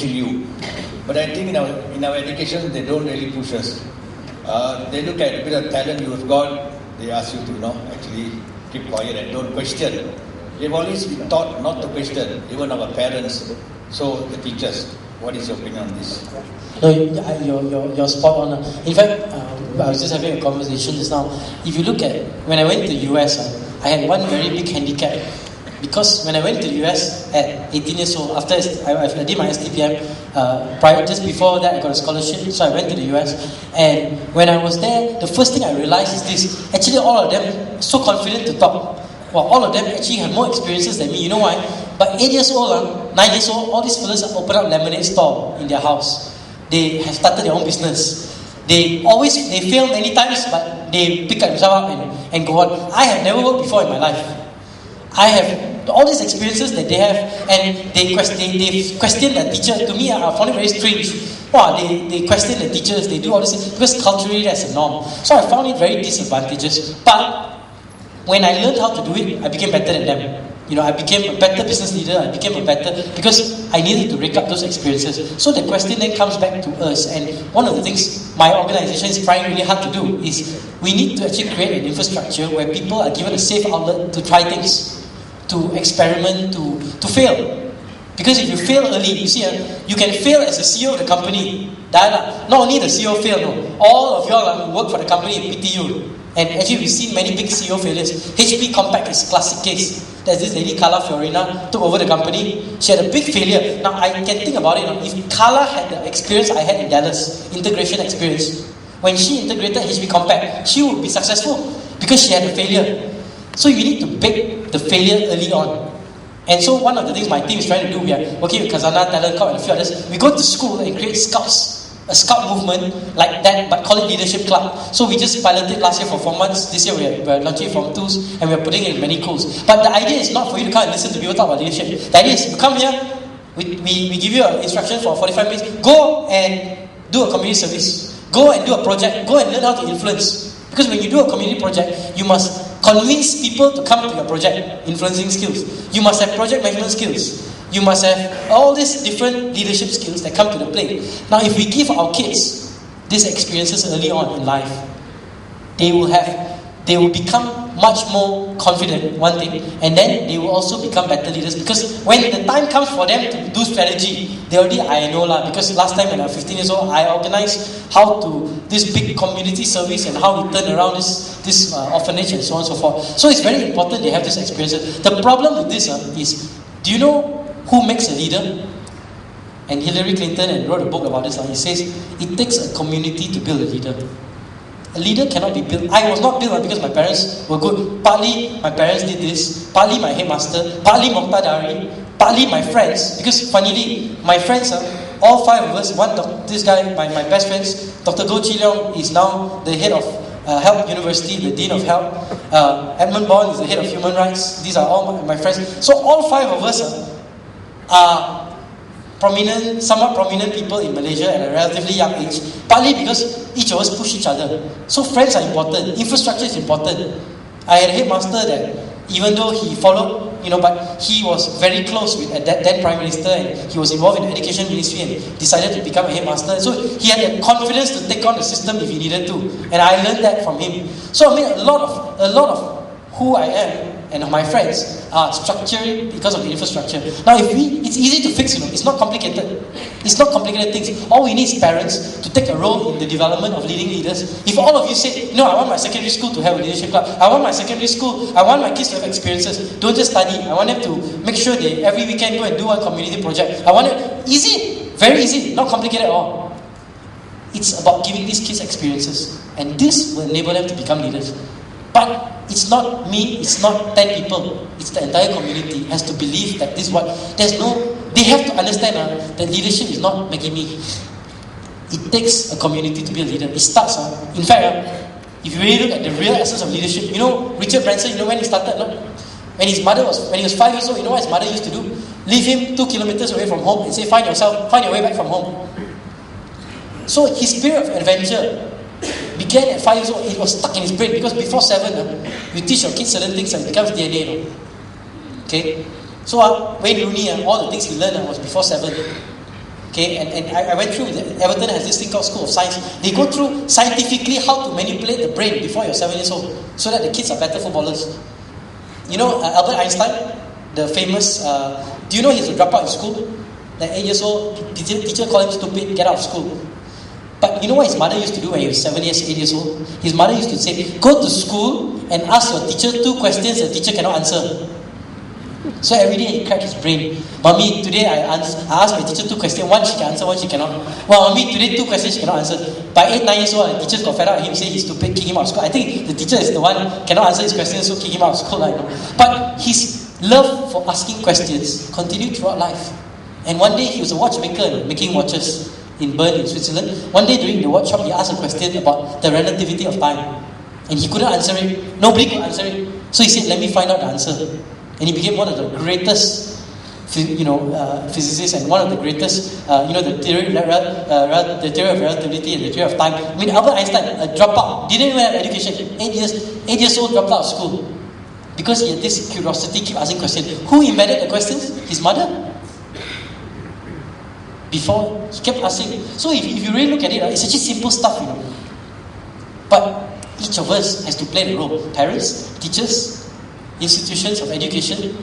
pushing you. But I think in our education, they don't really push us. They look at a bit of talent you have got. They ask you to actually keep quiet and don't question. We've always been taught not to question, even our parents. So the teachers. What is your opinion on this? No, you're spot on. In fact, I was just having a conversation just now. If you look at when I went to the US, I had one very big handicap. Because when I went to the US at 18 years old, after I did my STPM, just before that I got a scholarship, so I went to the US. And when I was there, the first thing I realized is this: actually, all of them so confident to talk. Well, all of them actually have more experiences than me. You know why? But 8 years old, 9 years old, all these fellas open up lemonade store in their house. They have started their own business. They fail many times, but they pick themselves up and go on. I have never worked before in my life. I have all these experiences that they have, and they question their teacher. To me, I found it very strange. Wow, they question the teachers, they do all this because culturally that's a norm. So I found it very disadvantageous. But when I learned how to do it, I became better than them. I became a better business leader. I became a better because I needed to rake up those experiences. So the question then comes back to us, and one of the things my organization is trying really hard to do is we need to actually create an infrastructure where people are given a safe outlet to try things, to experiment, to fail. Because if you fail early, you see, you can fail as the CEO of the company. Not only the CEO fail, no. All of y'all who work for the company pity you. And actually, we've seen many big CEO failures. HP Compaq is a classic case. There's this lady, Carla Fiorina, took over the company. She had a big failure. Now, I can think about it. If Carla had the experience I had in Dallas, integration experience, when she integrated HP Compaq, she would be successful because she had a failure. So you need to bake the failure early on. And so one of the things my team is trying to do, we are working with Kazana, Talent Corp, and a few others. We go to school and create scouts. A scout movement like that, but call it Leadership Club. So we just piloted last year for 4 months. This year we're launching Form 2s, and we're putting it in many schools. But the idea is not for you to come and listen to people talk about leadership. The idea is you come here, we give you an instruction for 45 minutes. Go and do a community service. Go and do a project. Go and learn how to influence. Because when you do a community project, you must convince people to come to your project. Influencing skills. You must have project management skills. You must have all these different leadership skills that come to the plate. Now, if we give our kids these experiences early on in life, they will become much more confident, one thing, and then they will also become better leaders. Because when the time comes for them to do strategy, they already, I know lah. Because last time when I was 15 years old, I organized this big community service and how we turn around this orphanage and so on and so forth. So it's very important they have this experience. The problem with this is, do you know who makes a leader? And Hillary Clinton wrote a book about this. He says, it takes a community to build a leader. A leader cannot be built. I was not built because my parents were good. Partly my parents did this, partly my headmaster, partly Moqtadari, partly my friends. Because funnily, my friends, all 5 of us, this guy, my best friends, Dr. Goh Chi Leong is now the head of Health University, the Dean of Health. Edmund Bond is the head of Human Rights. These are all my friends. So all 5 of us are somewhat prominent people in Malaysia at a relatively young age, partly because each of us push each other. So friends are important, infrastructure is important. I had a headmaster that even though he followed, but he was very close with that then Prime Minister, and he was involved in the Education Ministry and decided to become a headmaster. So he had the confidence to take on the system if he needed to, and I learned that from him. So I mean, a lot of who I am and my friends are structured because of the infrastructure. Now, it's easy to fix, it's not complicated. It's not complicated things. All we need is parents to take a role in the development of leading leaders. If all of you say, I want my secondary school to have a leadership club. I want my kids to have experiences. Don't just study. I want them to make sure they every weekend go and do one community project. I want it easy, very easy, not complicated at all. It's about giving these kids experiences, and this will enable them to become leaders. But it's not me, it's not 10 people, it's the entire community has to believe that this is what, they have to understand that leadership is not Maggie Me. It takes a community to be a leader. It starts, in fact, if you really look at the real essence of leadership, Richard Branson, when he started, when he was 5 years old, what his mother used to do? Leave him 2 kilometers away from home and say, find your way back from home. So his spirit of adventure began at 5 years old. It was stuck in his brain because before 7, you teach your kids certain things and it becomes DNA. Okay? So Wayne Rooney, all the things he learned was before 7. Okay? Okay, and I went through, Everton has this thing called School of Science. They go through scientifically how to manipulate the brain before you're 7 years old, so that the kids are better footballers. You know Albert Einstein, the famous, do you know he's a dropout in school? Like 8 years old, teacher called him stupid, get out of school. But you know what his mother used to do when he was 7 years, 8 years old? His mother used to say, go to school and ask your teacher 2 questions the teacher cannot answer. So every day he cracked his brain. Mommy, today I asked my teacher 2 questions. One she can answer, one she cannot. Well, mommy, today 2 questions she cannot answer. By 8, 9 years old, the teachers got fed up with him, say he's stupid, kick him out of school. I think the teacher is the one cannot answer his questions, so kick him out of school. I know. But his love for asking questions continued throughout life. And one day he was a watchmaker making watches in Bern in Switzerland. One day during the workshop, he asked a question about the relativity of time. And he couldn't answer it. Nobody could answer it. So he said, let me find out the answer. And he became one of the greatest, physicists, and one of the greatest, the theory of relativity and the theory of time. I mean, Albert Einstein, a dropout, didn't even have education. 8 years old, dropped out of school. Because he had this curiosity, keep asking questions. Who invented the questions? His mother. Before, he kept asking. So if you really look at it, it's actually simple stuff, But each of us has to play the role. Parents, teachers, institutions of education,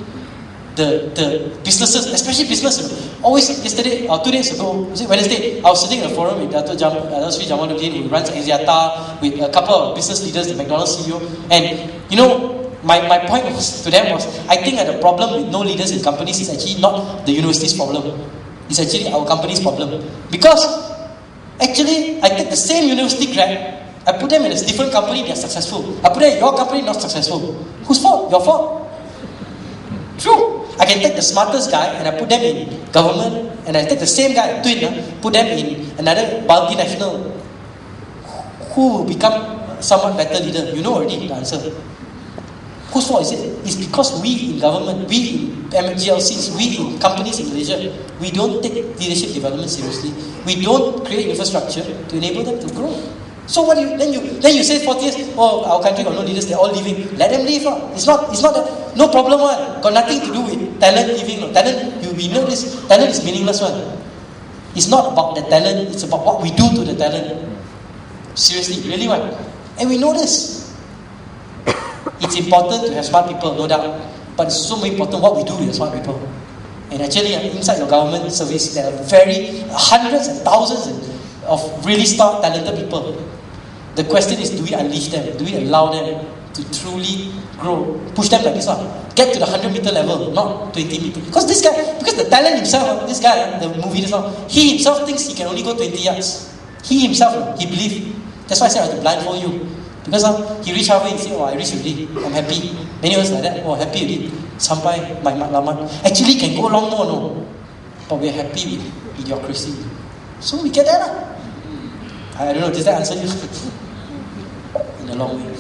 the businesses, especially business. Always yesterday, 2 days ago, was it Wednesday, I was sitting in a forum with Dr. Sri Jamaluddin, who runs Axiata, with a couple of business leaders, the McDonald's CEO. And my point to them was, I think that the problem with no leaders in companies is actually not the university's problem. It's actually our company's problem. Because actually, I take the same university grad, I put them in a different company, they are successful. I put them in your company, not successful. Whose fault? Your fault. True. I can take the smartest guy and I put them in government, and I take the same guy, twin, put them in another multinational. Who will become somewhat better leader? You know already the answer. Whose fault is it? It's because we in government, we in MGLCs, we in companies in Malaysia, we don't take leadership development seriously. We don't create infrastructure to enable them to grow. So what then you say 40 years, our country got no leaders, they're all leaving. Let them leave. It's not that, no problem one. Got nothing to do with talent leaving. No. Talent, we know this, talent is meaningless one. It's not about the talent, it's about what we do to the talent. Seriously, really one. And we know this. It's important to have smart people, no doubt. But it's so important what we do with smart people. And actually, inside your government service, there are hundreds and thousands of really smart, talented people. The question is, do we unleash them? Do we allow them to truly grow? Push them like this one. Get to the 100-meter level, not 20 meters. Because the talent himself, this guy, the movie just now, he himself thinks he can only go 20 yards. He himself, he believes. That's why I said I have to blindfold you. Because he reached halfway, he said, I reached already. I'm happy. Many of us like that, happy already. Sampai, my matlamat. Actually, can go long more, no. But we're happy with idiocracy. So we get there. I don't know, does that answer you? In a long way.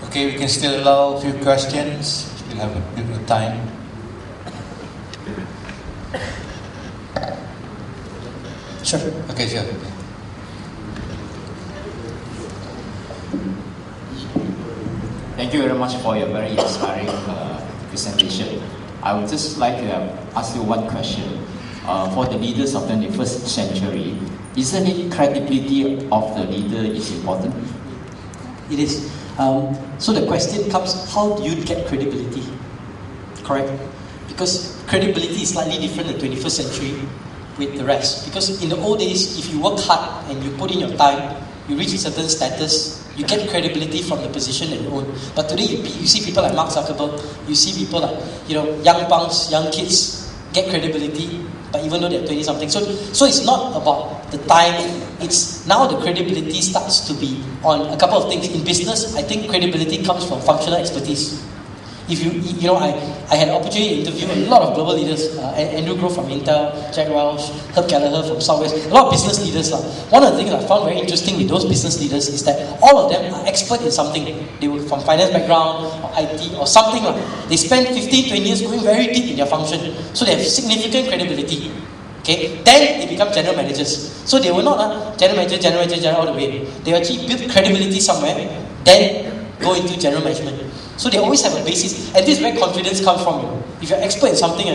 Okay, we can still allow a few questions. Still have a bit of time. Sure. Okay, sure. Thank you very much for your very inspiring presentation. I would just like to ask you one question. For the leaders of the 21st century, isn't it credibility of the leader is important? It is. So the question comes, how do you get credibility? Correct? Because credibility is slightly different in the 21st century with the rest. Because in the old days, if you work hard and you put in your time, you reach a certain status, you get credibility from the position that you own. But today you see people like Mark Zuckerberg, you see people like young punks, young kids get credibility, but even though they're 20-something. So it's not about the time, it's now the credibility starts to be on a couple of things. In business, I think credibility comes from functional expertise. If I had an opportunity to interview a lot of global leaders, Andrew Grove from Intel, Jack Welch, Herb Kelleher from Southwest, a lot of business leaders. One of the things I found very interesting with those business leaders is that all of them are expert in something. They were from finance background, or IT, or something. They spend 15, 20 years going very deep in their function. So they have significant credibility. Okay? Then they become general managers. So they were not general manager all the way. They actually built credibility somewhere, then go into general management. So they always have a basis, and this is where confidence comes from. If you're expert in something